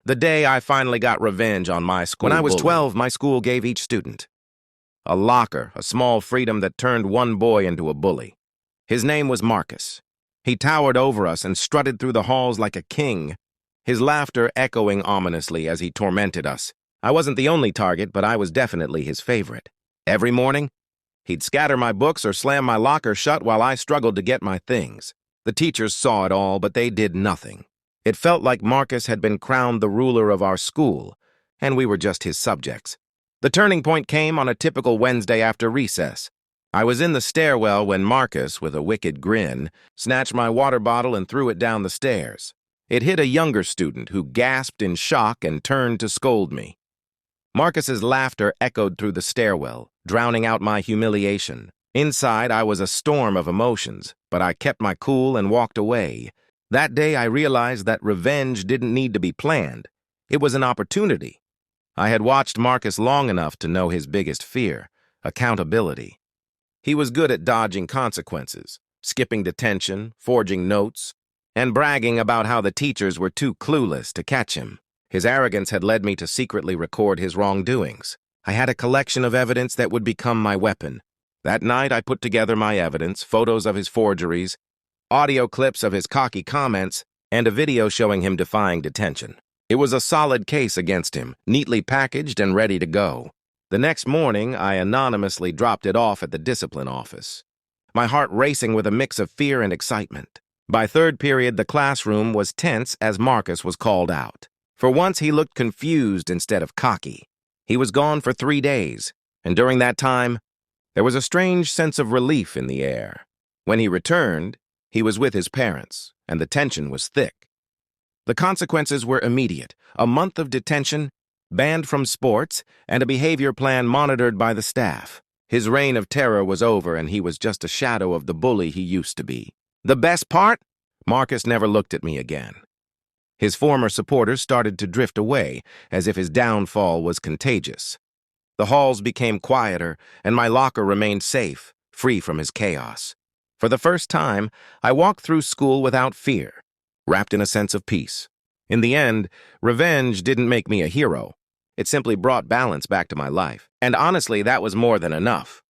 The day I finally got revenge on my school. When I was bully. 12, my school gave each student a locker, a small freedom that turned one boy into a bully. His name was Marcus. He towered over us and strutted through the halls like a king, his laughter echoing ominously as he tormented us. I wasn't the only target, but I was definitely his favorite. Every morning, he'd scatter my books or slam my locker shut while I struggled to get my things. The teachers saw it all, but they did nothing. It felt like Marcus had been crowned the ruler of our school, and we were just his subjects. The turning point came on a typical Wednesday after recess. I was in the stairwell when Marcus, with a wicked grin, snatched my water bottle and threw it down the stairs. It hit a younger student who gasped in shock and turned to scold me. Marcus's laughter echoed through the stairwell, drowning out my humiliation. Inside, I was a storm of emotions, but I kept my cool and walked away. That day, I realized that revenge didn't need to be planned. It was an opportunity. I had watched Marcus long enough to know his biggest fear: accountability. He was good at dodging consequences, skipping detention, forging notes, and bragging about how the teachers were too clueless to catch him. His arrogance had led me to secretly record his wrongdoings. I had a collection of evidence that would become my weapon. That night, I put together my evidence, photos of his forgeries, audio clips of his cocky comments, and a video showing him defying detention. It was a solid case against him, neatly packaged and ready to go. The next morning, I anonymously dropped it off at the discipline office, my heart racing with a mix of fear and excitement. By third period, the classroom was tense as Marcus was called out. For once, he looked confused instead of cocky. He was gone for 3 days, and during that time, there was a strange sense of relief in the air. When he returned, he was with his parents, and the tension was thick. The consequences were immediate: a month of detention, banned from sports, and a behavior plan monitored by the staff. His reign of terror was over, and he was just a shadow of the bully he used to be. The best part? Marcus never looked at me again. His former supporters started to drift away, as if his downfall was contagious. The halls became quieter, and my locker remained safe, free from his chaos. For the first time, I walked through school without fear, wrapped in a sense of peace. In the end, revenge didn't make me a hero. It simply brought balance back to my life. And honestly, that was more than enough.